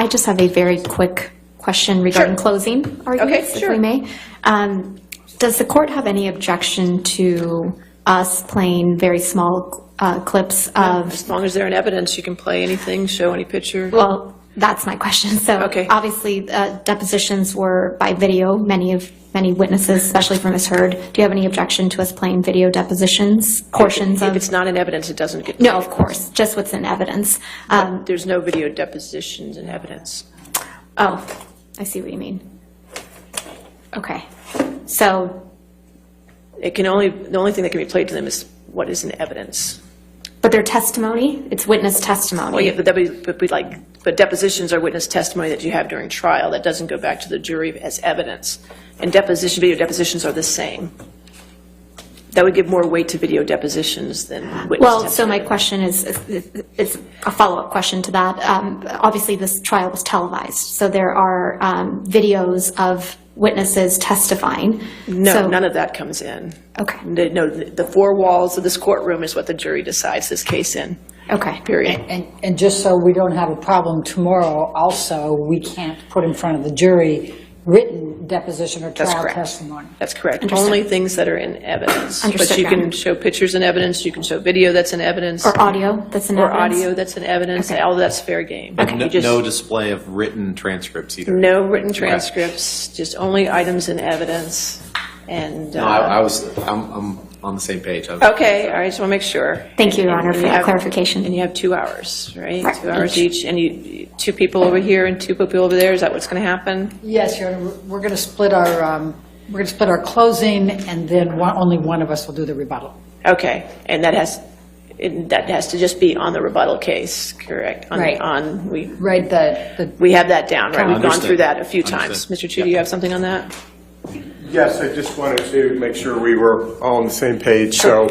I just have a very quick question regarding closing arguments, if we may. Does the court have any objection to us playing very small clips of... As long as they're in evidence, you can play anything, show any picture. Well, that's my question. So obviously depositions were by video, many witnesses, especially from Ms. Heard. Do you have any objection to us playing video depositions, portions of... If it's not in evidence, it doesn't get... No, of course, just what's in evidence. There's no video depositions in evidence. Oh, I see what you mean. Okay, so... The only thing that can be played to them is what is in evidence. But their testimony, it's witness testimony. Well, yeah, but depositions are witness testimony that you have during trial. That doesn't go back to the jury as evidence. And video depositions are the same. That would give more weight to video depositions than witness testimony. So my question is a follow-up question to that. Obviously, this trial was televised, so there are videos of witnesses testifying. No, none of that comes in. Okay. No, the four walls of this courtroom is what the jury decides this case in. Okay. Period. And just so we don't have a problem tomorrow, also, we can't put in front of the jury written deposition or trial testimony. That's correct. Understood. Only things that are in evidence. Understood, but you can show pictures in evidence, you can show video that's in evidence. Or audio that's in evidence. Or audio that's in evidence. Okay. All of that's fair game. But no display of written transcripts either. No written transcripts, just only items in evidence. And no, I'm on the same page. Okay, all right, just want to make sure. Thank you, Your Honor, for that clarification. And you have 2 hours, right? 2 hours each, and you 2 people over here and 2 people over there. Is that what's going to happen? Yes, Your Honor. We're going to split our closing, and then only one of us will do the rebuttal. Okay, and that has to just be on the rebuttal case, correct? Right. We have that down, right? We've gone through that a few times. Understood. Mr. Chu, do you have something on that? Yes, I just wanted to make sure we were all on the same page. So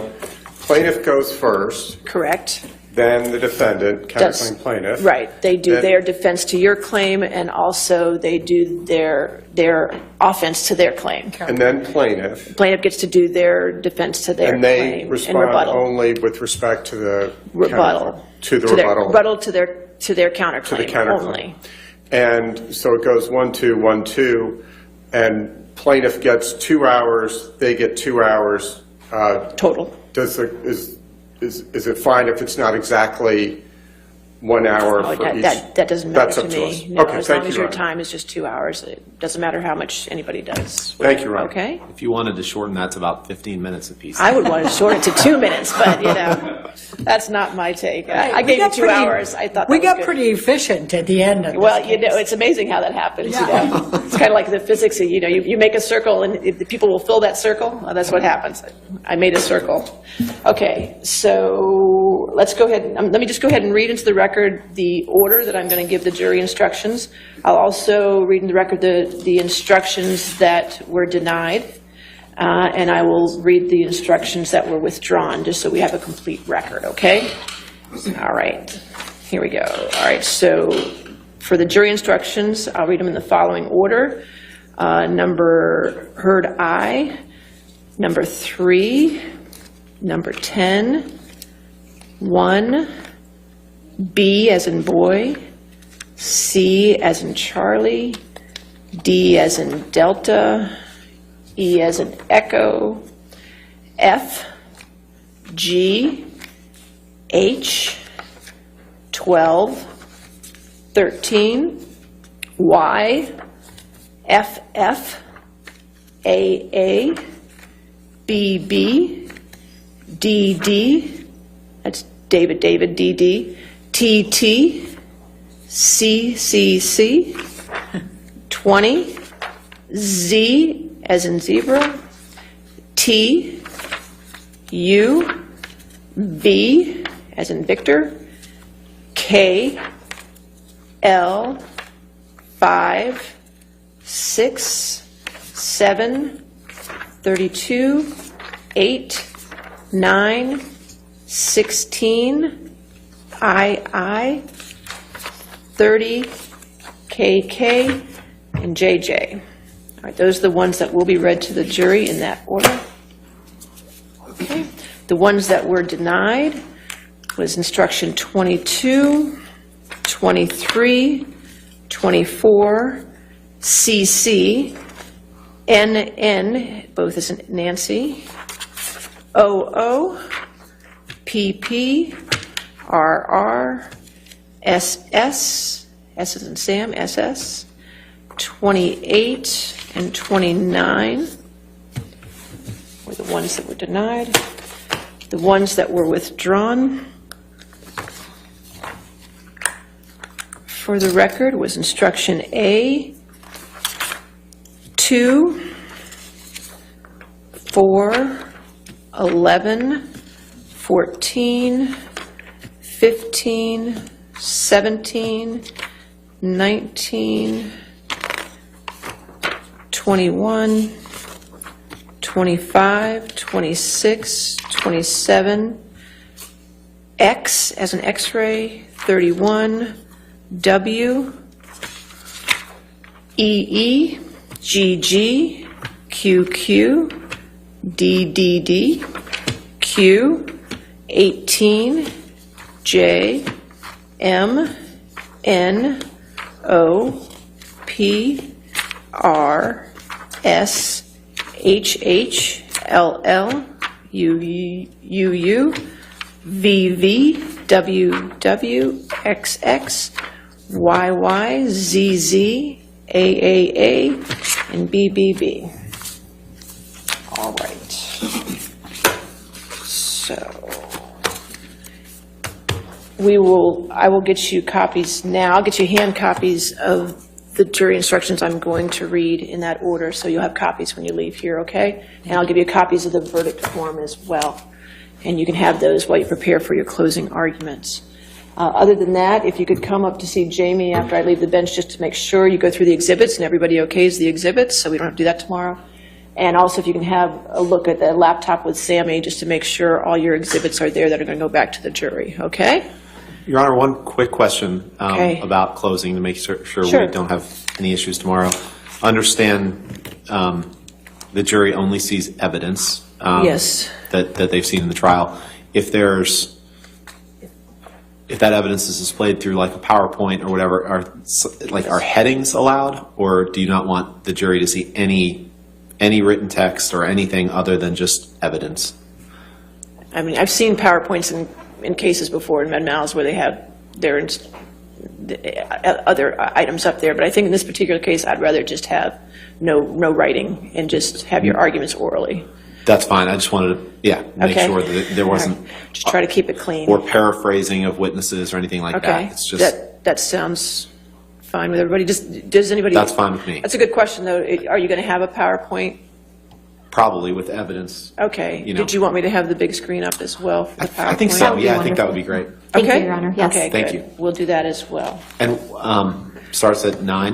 plaintiff goes first. Correct. Then the defendant, counterclaim plaintiff. Right. They do their defense to your claim, and also they do their offense to their claim. And then plaintiff. Plaintiff gets to do their defense to their claim. And they respond only with respect to the rebuttal. To the rebuttal. Rebuttal to their counterclaim. To the counterclaim. Only. And so it goes 1-2, 1-2, and plaintiff gets 2 hours, they get 2 hours. Total. Is it fine if it's not exactly 1 hour for each? That doesn't matter to me. No, okay, as long as your time is just 2 hours, it doesn't matter how much anybody does. Thank you, Ron. Okay. If you wanted to shorten that to about 15 minutes apiece. I would want to shorten it to 2 minutes, but that's not my take. I gave you 2 hours. I thought we got good. pretty efficient at the end of this case. It's amazing how that happens. It's kind of like the physics. You make a circle, and if the people will fill that circle. Well, that's what happens. I made a circle. Okay, so let's go ahead. Let me just go ahead and read into the record the order that I'm going to give the jury instructions. I'll also read in the record the instructions that were denied, and I will read the instructions that were withdrawn, just so we have a complete record, okay? All right, here we go. All right, so for the jury instructions, I'll read them in the following order. Number heard I, number 3, number 10, 1, B as in boy, C as in Charlie, D as in Delta, E as in Echo, F, G, H, 12, 13, Y, FF, AA, BB, DD, that's David, DD, TT, CCC, 20, Z as in zebra, T, U, V as in Victor, K, L, 5, 6, 7, 32, 8, 9, 16, II, 30, KK, and JJ. All right, those are the ones that will be read to the jury in that order. Okay. The ones that were denied was instruction 22, 23, 24, CC, NN, both as in Nancy, OO, PP, RR, SS, S as in Sam, SS, 28 and 29 were the ones that were denied. The ones that were withdrawn, for the record, was instruction A, 2, 4, 11, 14, 15, 17, 19, 21, 25, 26, 27, X as an X-ray, 31, W, EE, GG, QQ, DDD, Q, 18, J, M, N, O, P, R, S, HH, LL, UU, VV, WW, XX, YY, ZZ, AAA, and BBB. All right. So I will get you copies now. I'll get you hand copies of the jury instructions I'm going to read in that order, so you'll have copies when you leave here, okay? And I'll give you copies of the verdict form as well. And you can have those while you prepare for your closing arguments. Other than that, if you could come up to see Jamie after I leave the bench just to make sure you go through the exhibits and everybody okays the exhibits, so we don't have to do that tomorrow. And also if you can have a look at the laptop with Sammy just to make sure all your exhibits are there that are going to go back to the jury, okay? Your Honor, one quick question Okay. about closing to make sure Sure. we don't have any issues tomorrow. Understand the jury only sees evidence Yes. that they've seen in the trial. If that evidence is displayed through like a PowerPoint or whatever, are headings allowed, or do you not want the jury to see any written text or anything other than just evidence? I mean, I've seen PowerPoints in cases before in Med-Mals where they have their other items up there, but I think in this particular case, I'd rather just have no writing and just have your arguments orally. That's fine. I just wanted to, make Okay. sure that there wasn't Just try to keep it clean. or paraphrasing of witnesses or anything like Okay. that. It's just That sounds fine with everybody. Does anybody? That's fine with me. That's a good question, though. Are you going to have a PowerPoint? probably with evidence. Okay. You know. Did you want me to have the big screen up as well for the PowerPoint? I think That so. would be Yeah, I think that wonderful. would be great. Thank you, Okay. Your Honor. Yes. Okay, Thank good. you. We'll do that as well. And starts at 9.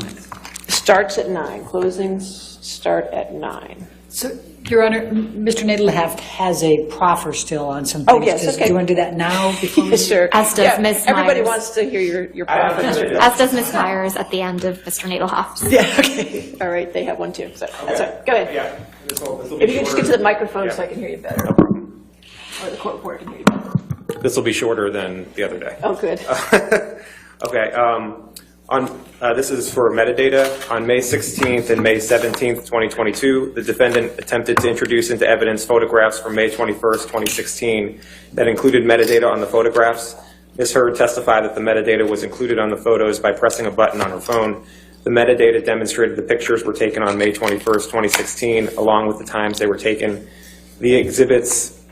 Starts at 9. Closings start at 9. So, Your Honor, Mr. Nadelhoff has a proffer still on some things. Oh, yes, okay. Do you want to do that now? Before we- Sure. As does Ms. Everybody Myers. wants to hear your preference. As does Ms. Myers at the end of Mr. Nadelhoff's. Yeah, okay. All right, they have one too. So that's all right. Go ahead. Yeah. This will If you can just get to the microphone so I can hear you better. No problem. Or the court reporter can hear you better. This will be shorter than the other day. Oh, good. Okay, this is for metadata. On May 16th and May 17th, 2022, the defendant attempted to introduce into evidence photographs from May 21st, 2016 that included metadata on the photographs. Ms. Hurd testified that the metadata was included on the photos by pressing a button on her phone. The metadata demonstrated the pictures were taken on May 21st, 2016, along with the times they were taken. The exhibits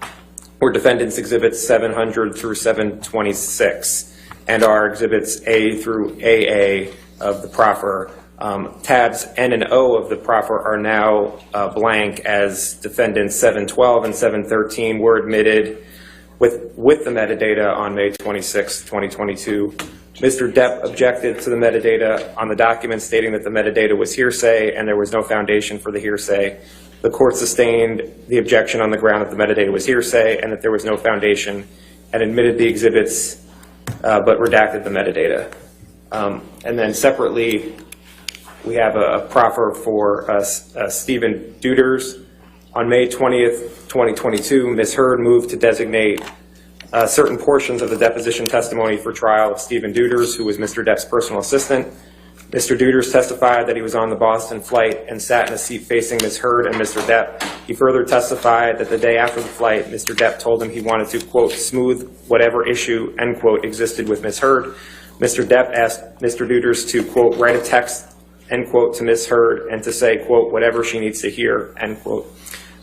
were defendant's exhibits 700 through 726, and are exhibits A through AA of the proffer. Tabs N and O of the proffer are now blank, as defendants 712 and 713 were admitted with the metadata on May 26, 2022. Mr. Depp objected to the metadata on the document, stating that the metadata was hearsay and there was no foundation for the hearsay. The court sustained the objection on the ground that the metadata was hearsay and that there was no foundation, and admitted the exhibits but redacted the metadata. And then separately, we have a proffer for Stephen Deuters. On May 20th, 2022, Ms. Hurd moved to designate certain portions of the deposition testimony for trial of Stephen Deuters, who was Mr. Depp's personal assistant. Mr. Deuters testified that he was on the Boston flight and sat in a seat facing Ms. Heard and Mr. Depp. He further testified that the day after the flight, Mr. Depp told him he wanted to, quote, smooth whatever issue, end quote, existed with Ms. Heard. Mr. Depp asked Mr. Deuters to, quote, write a text, end quote, to Ms. Heard and to say, quote, whatever she needs to hear, end quote.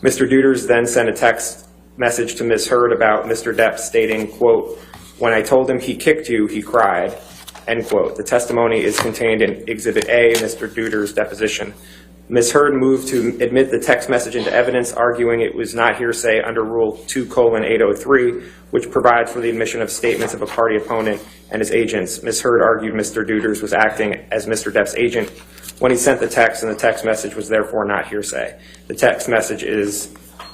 Mr. Deuters then sent a text message to Ms. Heard about Mr. Depp stating, quote, when I told him he kicked you, he cried, end quote. The testimony is contained in Exhibit A, Mr. Deuters' deposition. Ms. Heard moved to admit the text message into evidence, arguing it was not hearsay under Rule 2:803, which provides for the admission of statements of a party opponent and his agents. Ms. Heard argued Mr. Deuters was acting as Mr. Depp's agent when he sent the text, and the text message was therefore not hearsay. The text message is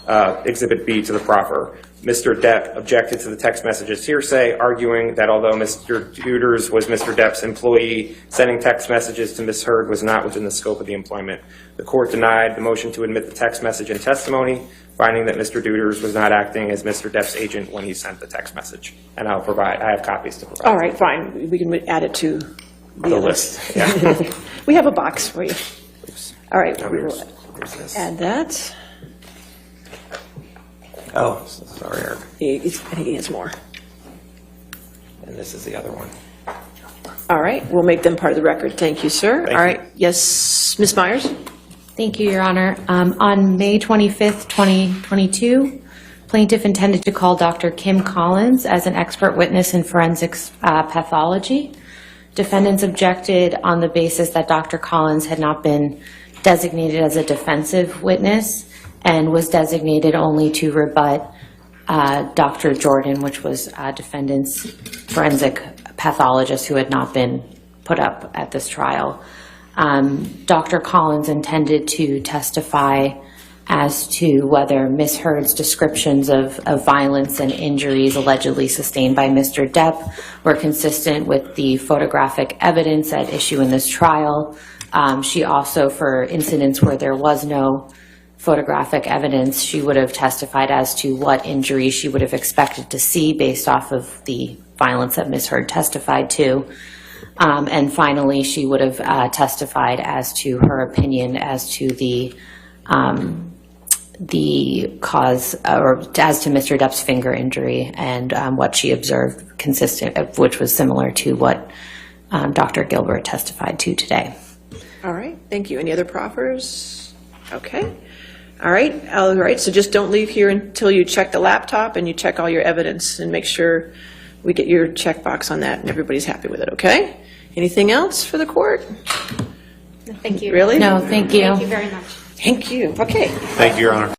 Exhibit B to the proffer. Mr. Depp objected to the text message as hearsay, arguing that although Mr. Deuters was Mr. Depp's employee, sending text messages to Ms. Heard was not within the scope of the employment. The court denied the motion to admit the text message in testimony, finding that Mr. Deuters was not acting as Mr. Depp's agent when he sent the text message. And I have copies to provide. All right, fine. We can add it to The list. Yeah. We have a box for you. All right, Oh, we will here's this. add that. Oh, sorry, Eric. I think he has more. And this is the other one. All right, we'll make them part of the record. Thank you, sir. Thank All you. right, yes, Ms. Myers? Thank you, Your Honor. On May 25th, 2022, plaintiff intended to call Dr. Kim Collins as an expert witness in forensics pathology. Defendants objected on the basis that Dr. Collins had not been designated as a defensive witness and was designated only to rebut Dr. Jordan, which was defendant's forensic pathologist who had not been put up at this trial. Dr. Collins intended to testify as to whether Ms. Heard's descriptions of violence and injuries allegedly sustained by Mr. Depp were consistent with the photographic evidence at issue in this trial. She also, for incidents where there was no photographic evidence, she would have testified as to what injuries she would have expected to see based off of the violence that Ms. Heard testified to. And finally, she would have testified as to her opinion as to the cause, or as to Mr. Depp's finger injury and what she observed, consistent, which was similar to what Dr. Gilbert testified to today. All right, thank you. Any other proffers? Okay. All right, so just don't leave here until you check the laptop and you check all your evidence and make sure we get your checkbox on that and everybody's happy with it, okay? Anything else for the court? Thank you. Really? No, thank you. Thank you very much. Thank you. Okay. Thank you, Your Honor.